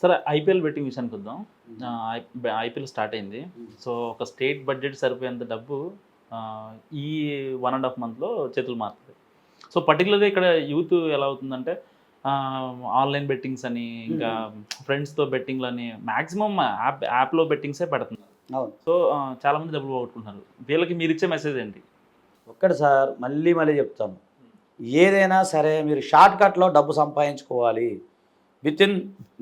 సరే IPL betting విషయానికి వద్దాం. ఐపీఎల్ స్టార్ట్ అయింది. సో ఒక స్టేట్ బడ్జెట్ సరిపోయేంత డబ్బు ఈ 1.5 మంత్లో చేతులు మారుతుంది. సో పర్టికులర్గా ఇక్కడ యూత్ ఎలా అవుతుందంటే ఆన్లైన్ బెట్టింగ్స్ అని, ఇంకా ఫ్రెండ్స్తో బెట్టింగ్లు అని, మ్యాక్సిమం యాప్లో బెట్టింగ్సే పెడుతున్నారు. సో చాలామంది డబ్బులు పోగొట్టుకుంటున్నారు. వీళ్ళకి మీరు ఇచ్చే మెసేజ్ ఏంటి? ఒక్కటి సార్, మళ్ళీ చెప్తాను, ఏదైనా సరే మీరు షార్ట్ కట్లో డబ్బు సంపాదించుకోవాలి, వితిన్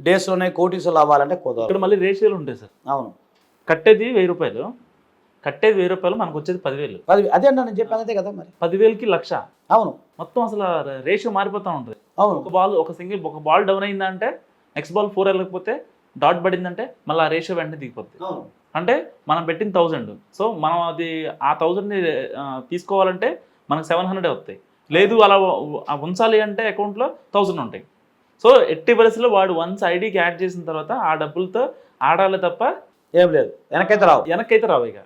డేస్లోనే కోటీసులు అవ్వాలంటే కుదరదు. ఇక్కడ మళ్ళీ రేషియోలు ఉంటాయి సార్. అవును, కట్టేది 1000 రూపాయలు, మనకు వచ్చేది 10,000. అదే అండి నేను చెప్పాను, అదే కదా మరి. 10,000కి 1,00,000. అవును, మొత్తం అసలు రేషియో మారిపోతూ ఉంటుంది. అవును, ఒక బాల్ డౌన్ అయిందంటే నెక్స్ట్ బాల్ 4 వెళ్ళకపోతే డాట్ పడిందంటే మళ్ళీ ఆ రేషియో వెంటనే దిగిపోతుంది. అంటే మనం పెట్టిన 1000, సో మనం అది ఆ 1000ని తీసుకోవాలంటే మనకు 700 వస్తాయి. లేదు అలా ఉంచాలి అంటే అకౌంట్లో 1000 ఉంటాయి. సో ఎట్టి పరిస్థితుల్లో వాడు వన్స్ ఐడికి యాడ్ చేసిన తర్వాత ఆ డబ్బులతో ఆడాలి తప్ప ఏం లేదు, వెనకైతే రావు ఇక.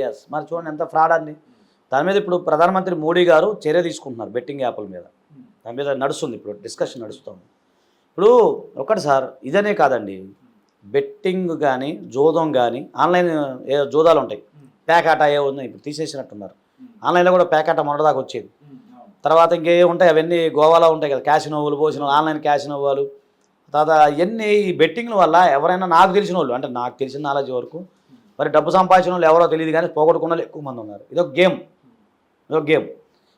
ఎస్, మరి చూడండి ఎంత ఫ్రాడ్ అండి. దాని మీద ఇప్పుడు ప్రధానమంత్రి మోడీ గారు చర్య తీసుకుంటున్నారు బెట్టింగ్ యాప్ల మీద. దాని మీద నడుస్తుంది, ఇప్పుడు డిస్కషన్ నడుస్తుంది. ఇప్పుడు ఒకటి సార్, ఇదనే కాదండి, బెట్టింగ్ కానీ జోదం కానీ ఆన్లైన్ జోదాలు ఉంటాయి, ప్యాకాట ఏ ఉన్నాయి, ఇప్పుడు తీసేసినట్టున్నారు. ఆన్లైన్లో కూడా ప్యాకాట మొన్నటిదాకా వచ్చేది. తర్వాత ఇంకే ఉంటాయి, అవన్నీ గోవాలో ఉంటాయి కదా, క్యాసినోవులు, ఆన్లైన్ క్యాసినోవాలు. తర్వాత ఇవన్నీ ఈ బెట్టింగ్ల వల్ల ఎవరైనా నాకు తెలిసిన వాళ్ళు, అంటే నాకు తెలిసిన నాలెడ్జ్ వరకు మరి డబ్బు సంపాదించిన వాళ్ళు ఎవరో తెలియదు, కానీ పోగొట్టుకున్న వాళ్ళు ఎక్కువ మంది ఉన్నారు. ఇదొక గేమ్.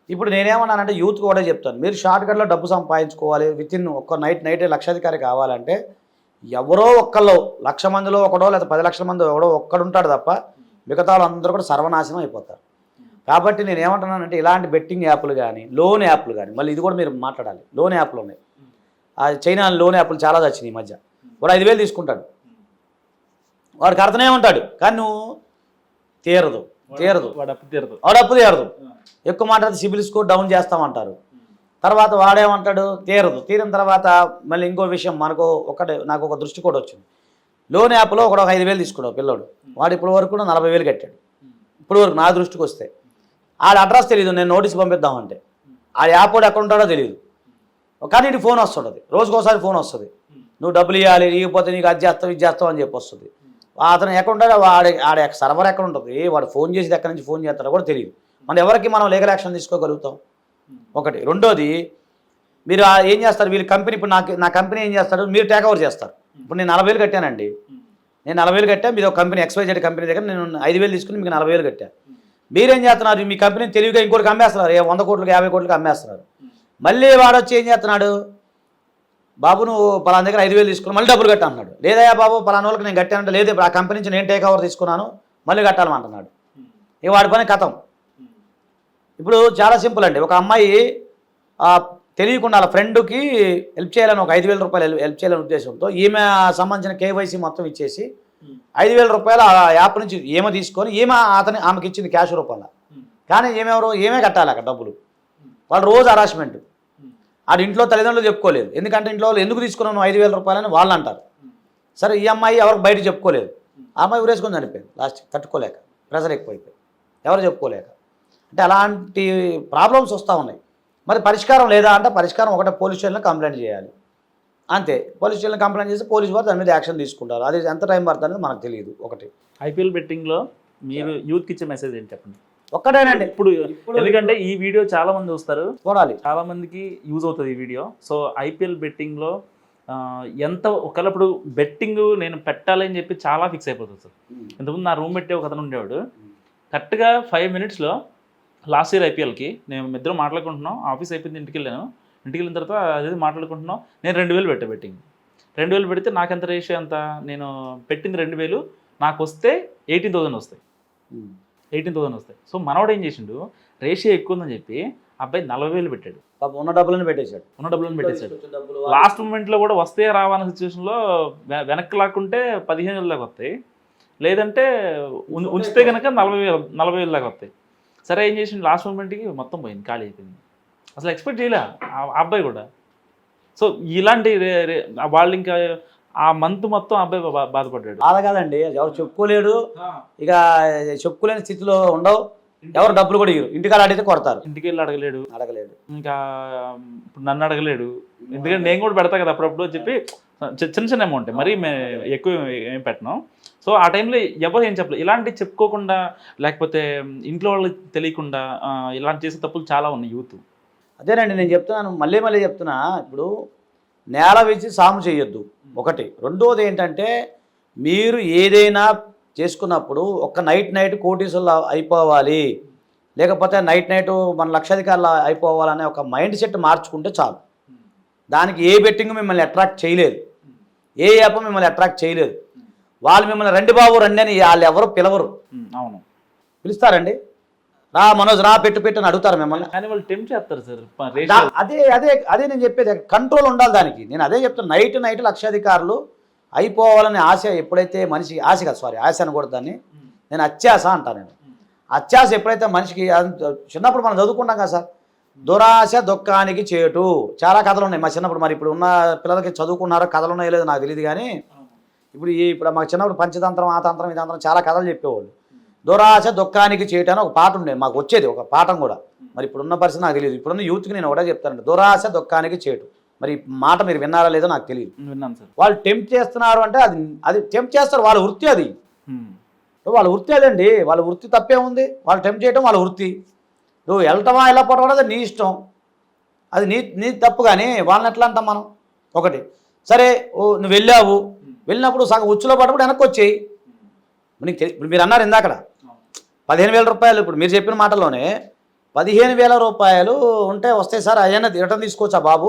ఇప్పుడు నేనేమన్నానంటే యూత్ కూడా చెప్తాను, మీరు షార్ట్ కట్లో డబ్బు సంపాదించుకోవాలి, వితిన్ ఒక్క నైట్ లక్షాధికారి కావాలంటే ఎవరో ఒక్కళ్ళు 1,00,000 మందిలో ఒకడో లేదా 10 లక్షల మంది ఎవడో ఒక్కడుంటాడు తప్ప మిగతా వాళ్ళందరూ కూడా సర్వనాశనం అయిపోతారు. కాబట్టి నేను ఏమంటున్నానంటే ఇలాంటి బెట్టింగ్ యాప్లు కానీ లోన్ యాప్లు కానీ, మళ్ళీ ఇది కూడా మీరు మాట్లాడాలి, లోన్ యాప్లు ఉన్నాయి. ఆ చైనా లోన్ యాప్లు చాలా వచ్చినాయి ఈ మధ్య. వాడు 5,000 తీసుకుంటాడు, వాడికి అర్థమే ఉంటాడు, కానీ నువ్వు తీరదు. వాడు అప్పు తీరదు. ఎక్కువ మాట్లాడితే సిబిల్ స్కోర్ డౌన్ చేస్తామంటారు. తర్వాత వాడేమంటాడు, తీరిన తర్వాత మళ్ళీ ఇంకో విషయం నాకు ఒక దృష్టి కూడా వచ్చింది. లోన్ యాప్లో ఒక 5,000 తీసుకున్నాడు పిల్లోడు, వాడు ఇప్పటి వరకు 40,000 కట్టాడు. ఇప్పుడు వరకు నా దృష్టికి వస్తే ఆడ అడ్రస్ తెలియదు, నేను నోటీస్ పంపిద్దామంటే ఆ యాప్ వాడు ఎక్కడ ఉంటాడో తెలియదు. కానీ నీకు ఫోన్ వస్తుంటుంది, రోజుకోసారి ఫోన్ వస్తుంది, నువ్వు డబ్బులు ఇవ్వాలి, ఇవ్వకపోతే నీకు అది చేస్తావు ఇది చేస్తావు అని చెప్పి వస్తుంది. అతను ఎక్కడ ఉంటాడో ఆడ సర్వర్ ఎక్కడ ఉంటుంది, వాడు ఫోన్ చేసి ఎక్కడి నుంచి ఫోన్ చేస్తాడో కూడా తెలియదు. మనం లీగల్ యాక్షన్ తీసుకోగలుగుతాం. ఒకటి. రెండోది, మీరు ఏం చేస్తారు, వీళ్ళు కంపెనీ, ఇప్పుడు నా కంపెనీ ఏం చేస్తారు, మీరు టేక్ ఓవర్ చేస్తారు. ఇప్పుడు నేను 40,000 కట్టానండి, నేను 40,000 కట్టాను, మీరు ఒక కంపెనీ XYZ కంపెనీ దగ్గర నేను 5,000 తీసుకుని మీకు 40,000 కట్టాను. మీరేం చేస్తున్నారు, మీ కంపెనీని తెలివిగా ఇంకోటికి అమ్మేస్తున్నారు, 100 కోట్లకి 50 కోట్లకి అమ్మేస్తున్నారు. మళ్ళీ వాడొచ్చి ఏం చేస్తున్నాడు, బాబు నువ్వు పలానా దగ్గర 5,000 తీసుకుని మళ్ళీ డబ్బులు కట్టన్నాడు. లేదా బాబు పలానా వాళ్ళకి నేను కట్టానంటే, లేదు ఇప్పుడు ఆ కంపెనీ నుంచి నేను టేక్ ఓవర్ తీసుకున్నాను మళ్ళీ కట్టాలమంటున్నాడు. ఇక వాడి పని కథం. ఇప్పుడు చాలా సింపుల్ అండి, ఒక అమ్మాయి తెలియకుండా వాళ్ళ ఫ్రెండ్కి హెల్ప్ చేయాలని, ఒక 5,000 రూపాయలు హెల్ప్ చేయాలని ఉద్దేశంతో ఈమె సంబంధించిన KYC మొత్తం ఇచ్చేసి 5,000 రూపాయలు ఆ యాప్ నుంచి ఏమో తీసుకొని ఆమెకి ఇచ్చింది క్యాష్ రూపంలో. కానీ ఏమే కట్టాలి అక్కడ డబ్బులు. వాళ్ళు రోజు హరాస్మెంట్. ఆడ ఇంట్లో తల్లిదండ్రులు చెప్పుకోలేదు, ఎందుకంటే ఇంట్లో వాళ్ళు ఎందుకు తీసుకున్నాను 5,000 రూపాయలని వాళ్ళు అంటారు. సరే, ఈ అమ్మాయి ఎవరికి బయట చెప్పుకోలేదు, ఆ అమ్మాయి ఉరేసుకొని చనిపోయింది లాస్ట్, తట్టుకోలేక, ప్రెషర్ ఎక్కువైపోయి, ఎవరు చెప్పుకోలేక. అంటే అలాంటి ప్రాబ్లమ్స్ వస్తూ ఉన్నాయి. మరి పరిష్కారం లేదా అంటే, పరిష్కారం ఒకటే, పోలీస్ స్టేషన్లో కంప్లైంట్ చేయాలి అంతే. పోలీస్ స్టేషన్లో కంప్లైంట్ చేస్తే పోలీసు వారు దాని మీద యాక్షన్ తీసుకుంటారు. అది ఎంత టైం పడుతుంది అనేది మనకు తెలియదు. ఒకటి. ఐపీఎల్ బెట్టింగ్లో మీరు యూత్కి ఇచ్చే మెసేజ్ ఏంటి చెప్పండి? ఒక్కటేనండి. ఇప్పుడు ఎందుకంటే ఈ వీడియో చాలా మంది చూస్తారు, చూడాలి, చాలా మందికి యూజ్ అవుతుంది ఈ వీడియో. సో ఐపీఎల్ బెట్టింగ్లో ఎంత ఒకప్పుడు బెట్టింగ్ నేను పెట్టాలని చెప్పి చాలా ఫిక్స్ అయిపోతుంది సార్. ఇంతకుముందు నా రూమ్ పెట్టే ఒక అతను ఉండేవాడు, కరెక్ట్గా 5 మినిట్స్లో లాస్ట్ ఇయర్ ఐపీఎల్కి నేను ఇద్దరు మాట్లాడుకుంటున్నాం, ఆఫీస్ అయిపోయింది, ఇంటికి వెళ్ళిన తర్వాత అదే మాట్లాడుకుంటున్నాం. నేను 2,000 పెట్టా బెట్టింగ్. 2,000 పెడితే నాకు ఎంత రేషియో ఎంత, నేను పెట్టింది 2,000, నాకు వస్తే 18,000 వస్తాయి. 18,000 వస్తాయి. సో మనవాడు ఏం చేసిండు, రేషియో ఎక్కువ ఉందని చెప్పి అబ్బాయి 40,000 పెట్టాడు. ఉన్న డబ్బులను పెట్టేశాడు. లాస్ట్ మూమెంట్లో కూడా వస్తే రావాలన్న సిచ్యువేషన్లో వెనక్కి లాక్కుంటే 15,000 దాకా వస్తాయి, లేదంటే ఉంచితే కనుక 40,000 దాకా వస్తాయి. సరే, ఏం చేసిండు, లాస్ట్ మూమెంట్కి మొత్తం పోయింది, ఖాళీ అయిపోయింది. అసలు ఎక్స్పెక్ట్ చేయలే ఆ అబ్బాయి కూడా. సో ఇలాంటి వాళ్ళు ఇంకా ఆ మంత్ మొత్తం అబ్బాయి బాధపడ్డాడు. బాధ కాదండి, ఎవరు చెప్పుకోలేడు, ఇక చెప్పుకోలేని స్థితిలో ఉండవు, ఎవరు డబ్బులు కూడా ఇవ్వరు, ఇంటికాడ అడిగితే కొడతారు. ఇంటికి వెళ్ళి అడగలేడు, ఇంకా ఇప్పుడు నన్ను అడగలేడు, ఎందుకంటే నేను కూడా పెడతా కదా అప్పుడప్పుడు చెప్పి చిన్న చిన్న అమౌంట్ మరీ ఎక్కువ ఏం పెట్టను. సో ఆ టైంలో ఎవరు ఏం చెప్పలేదు. ఇలాంటివి చెప్పుకోకుండా లేకపోతే ఇంట్లో వాళ్ళకి తెలియకుండా ఇలాంటి చేసే తప్పులు చాలా ఉన్నాయి యూత్. అదేనండి నేను చెప్తున్నాను, మళ్ళీ చెప్తున్నా. ఇప్పుడు నేల వేసి సాము చేయొద్దు ఒకటి. రెండోది ఏంటంటే మీరు ఏదైనా చేసుకున్నప్పుడు ఒక నైట్ కోటీసులు అయిపోవాలి, లేకపోతే నైట్ మన లక్షాధికారులు అయిపోవాలనే ఒక మైండ్ సెట్ మార్చుకుంటే చాలు. దానికి ఏ బెట్టింగ్ మిమ్మల్ని అట్రాక్ట్ చేయలేదు, ఏ యాప్ మిమ్మల్ని అట్రాక్ట్ చేయలేదు. వాళ్ళు మిమ్మల్ని రండి బాబు రండి అని వాళ్ళు ఎవరు పిలవరు. అవును, పిలుస్తారండి, రా మనోజ్ రా పెట్టు అని అడుగుతారు మిమ్మల్ని. కానీ వాళ్ళు టెంప్ట్ చేస్తారు సార్. అదే నేను చెప్పేది, కంట్రోల్ ఉండాలి దానికి. నేను అదే చెప్తాను, నైట్ లక్షాధికారులు అయిపోవాలని ఆశ ఎప్పుడైతే మనిషి ఆశ అనకూడదు దాన్ని, నేను అత్యాశ అంటాను. నేను అత్యాశ ఎప్పుడైతే మనిషికి, చిన్నప్పుడు మనం చదువుకుంటాం కదా సార్, దురాశ దుఃఖానికి చేటు, చాలా కథలు ఉన్నాయి మా చిన్నప్పుడు. మరి ఇప్పుడు ఉన్న పిల్లలకి చదువుకున్నారో కథలు ఉన్నాయో లేదో నాకు తెలియదు, కానీ ఇప్పుడు మాకు చిన్నప్పుడు పంచతంత్రం ఆ తంత్రం ఈ తంత్రం చాలా కథలు చెప్పేవాళ్ళు. దురాశ దుఃఖానికి చేయటం అని ఒక పాట ఉండేది, మాకు వచ్చేది ఒక పాఠం కూడా. మరి ఇప్పుడున్న పరిస్థితి నాకు తెలియదు. ఇప్పుడున్న యూత్కి నేను ఒకటే చెప్తానండి, దురాశ దుఃఖానికి చేటు. మరి మాట మీరు విన్నారా లేదో నాకు తెలియదు. విన్నాను సార్. వాళ్ళు టెంప్ట్ చేస్తున్నారు అంటే అది టెంప్ట్ చేస్తారు, వాళ్ళ వృత్తి అది. వాళ్ళ వృత్తి అదండి, వాళ్ళ వృత్తి తప్పే ఉంది. వాళ్ళు టెంప్ట్ చేయడం వాళ్ళ వృత్తి. నువ్వు వెళ్తావా ఎలా పోవడం అది నీ ఇష్టం, అది నీ తప్పు. కానీ వాళ్ళని ఎట్లా అంటాం మనం? ఒకటి సరే, నువ్వు వెళ్ళినప్పుడు సగం ఉచ్చులో పడ్డప్పుడు వెనక్కి వచ్చేయి. ఇప్పుడు మీరు అన్నారు ఇందాకడ 15,000 రూపాయలు, ఇప్పుడు మీరు చెప్పిన మాటల్లోనే 15,000 రూపాయలు ఉంటే వస్తాయి సార్, అయ్యన్నా రిటర్న్ తీసుకోవచ్చా బాబు,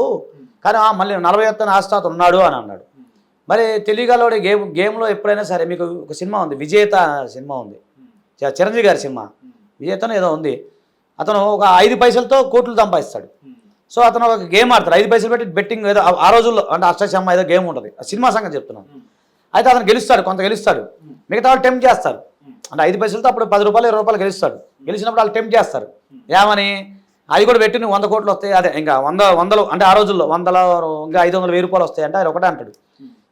కానీ మళ్ళీ 40 ఆస్తాత ఉన్నాడు అని అన్నాడు. మరి తెలియగలవాడు గేమ్లో ఎప్పుడైనా సరే, మీకు ఒక సినిమా ఉంది విజేత సినిమా ఉంది, చిరంజీవి గారి సినిమా, విజేతను ఏదో ఉంది. అతను ఒక 5 పైసలతో కోట్లు సంపాదిస్తాడు. సో అతను ఒక గేమ్ ఆడతాడు, 5 పైసలు పెట్టి బెట్టింగ్ ఏదో ఆ రోజుల్లో, అంటే అష్టాచమ్మ ఏదో గేమ్ ఉంటుంది, సినిమా సంగతి చెప్తున్నాను. అయితే అతను గెలుస్తాడు, కొంత గెలుస్తాడు, మిగతా వాళ్ళు టెంప్ట్ చేస్తారు. అంటే 5 పైసలతో అప్పుడు 10 రూపాయలు 20 రూపాయలు గెలుస్తాడు. గెలిచినప్పుడు వాళ్ళు టెంప్ట్ చేస్తారు, ఏమని అది కూడా పెట్టి నువ్వు 100 కోట్లు వస్తాయి, అదే ఇంకా వందలు అంటే ఆ రోజుల్లో 100 ఇంకా 500 1000 రూపాయలు వస్తాయి అంటే ఆయన ఒకటే అంటాడు.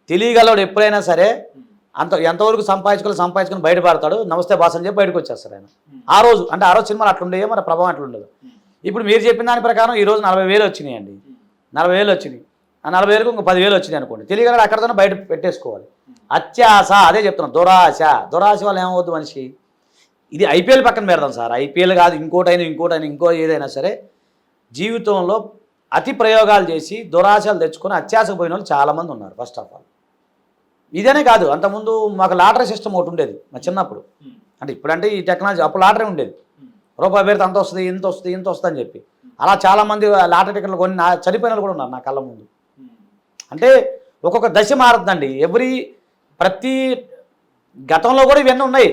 తెలియగలవాడు ఎప్పుడైనా సరే ఎంతవరకు సంపాదించుకొని బయటపడతాడు, నమస్తే బాస్ అని చెప్పి బయటకు వచ్చేస్తాడు ఆయన. ఆ రోజు సినిమాలు అట్లుండే, మన ప్రభావం అట్లుండదు. ఇప్పుడు మీరు చెప్పిన దాని ప్రకారం ఈరోజు 40,000 వచ్చినాయండి, 40,000 వచ్చినాయి. ఆ 40,000కు ఇంకో 10,000 వచ్చినాయి అనుకోండి, తెలియగలడు అక్కడతో బయట పెట్టేసుకోవాలి. అత్యాశ, అదే చెప్తున్నాను, దురాశ వల్ల ఏమవుద్దు మనిషి. ఇది ఐపీఎల్ పక్కన పెడదాం సార్, ఐపీఎల్ కాదు, ఇంకోటైనా ఇంకో ఏదైనా సరే జీవితంలో అతి ప్రయోగాలు చేసి దురాశలు తెచ్చుకొని అత్యాశకు పోయిన వాళ్ళు చాలామంది ఉన్నారు. ఫస్ట్ ఆఫ్ ఆల్ ఇదేనే కాదు, అంతకుముందు మాకు లాటరీ సిస్టమ్ ఒకటి ఉండేది మా చిన్నప్పుడు. అంటే ఇప్పుడంటే ఈ టెక్నాలజీ, అప్పుడు లాటరీ ఉండేది. రూపాయి పేరుతో అంత వస్తుంది ఇంత వస్తుంది అని చెప్పి అలా చాలామంది లాటరీ టికెట్లు కొని చనిపోయిన వాళ్ళు కూడా ఉన్నారు నా కళ్ళ ముందు. అంటే ఒక్కొక్క దశ మారుతుందండి. ప్రతి గతంలో కూడా ఇవన్నీ ఉన్నాయి,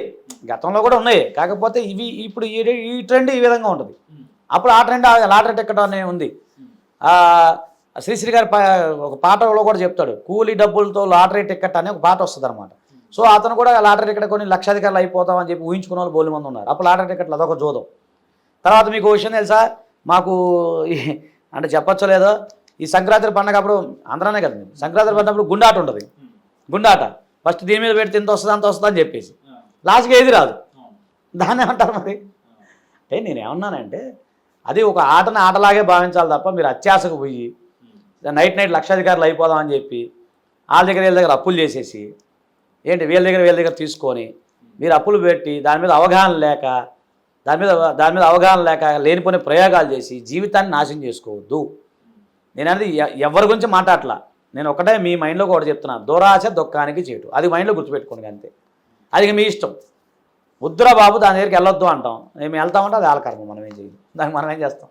కాకపోతే ఇప్పుడు ఈ ట్రెండ్ ఈ విధంగా ఉంటుంది. అప్పుడు ఆ ట్రెండ్ లాటరీ టికెట్ అనే ఉంది. శ్రీశ్రీ గారి ఒక పాటలో కూడా చెప్తాడు, కూలీ డబ్బులతో లాటరీ టికెట్ అనే ఒక పాట వస్తుంది అనమాట. సో అతను కూడా లాటరీ టికెట్ కొన్ని లక్షాధికారులు అయిపోతామని చెప్పి ఊహించుకున్న వాళ్ళు బోలు మంది ఉన్నారు. అప్పుడు లాటరీ టికెట్లు అదొక జోదం. తర్వాత మీకు విషయం తెలుసా, మాకు అంటే చెప్పచ్చో లేదో, ఈ సంక్రాంతి పండుగ అప్పుడు అందరనే కదా, సంక్రాంతి పండుగప్పుడు గుండాట ఉంటుంది. గుండాట ఫస్ట్ దీని మీద పెడితే ఇంత వస్తుంది అంత వస్తుంది అని చెప్పేసి లాస్ట్కి ఏది రాదు, దాన్ని ఏమంటారు మరి. అంటే నేనేమన్నానంటే అది ఒక ఆటలాగే భావించాలి తప్ప మీరు అత్యాశకు పోయి నైట్ లక్షాధికారులు అయిపోదామని చెప్పి వాళ్ళ దగ్గర అప్పులు చేసేసి వీళ్ళ దగ్గర తీసుకొని మీరు అప్పులు పెట్టి దాని మీద అవగాహన లేక లేనిపోయిన ప్రయోగాలు చేసి జీవితాన్ని నాశనం చేసుకోవద్దు. నేను అనేది ఎవరి గురించి మాట్లాడట్లా, నేను ఒకటే మీ మైండ్లో కూడా చెప్తున్నా, దురాశ దుఃఖానికి చేటు, అది మైండ్లో గుర్తుపెట్టుకోండి అంతే. అది మీ ఇష్టం. వద్దురా బాబు దాని దగ్గరికి వెళ్ళొద్దు అంటాం, మేము వెళ్తామంటే అది ఆలకర్మ, మనం ఏం చేయాలి, దానికి మనం ఏం చేస్తాం.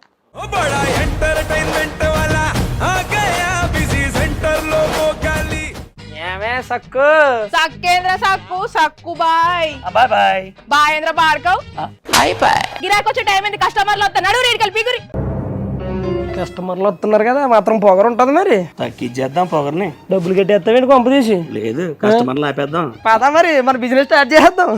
సక్కు సక్కేంద్ర సక్కు సక్కు బాయ్ బాయ్ బాయ్ బాయేంద్ర భార్గవ్ బాయ్ బాయ్. గిరాకి వచ్చే టైం ఏంది, కస్టమర్లు వస్తున్నాడు, రేడికల్ పీగురి. కస్టమర్లు వస్తున్నారు కదా, మాత్రం పొగరు ఉంటుంది మరి. తగ్గించేద్దాం పొగర్ని, డబ్బులు కట్టేస్తామేంటి కొంప తీసి. లేదు కస్టమర్లు ఆపేద్దాం. పదా మరి మన బిజినెస్ స్టార్ట్ చేద్దాం.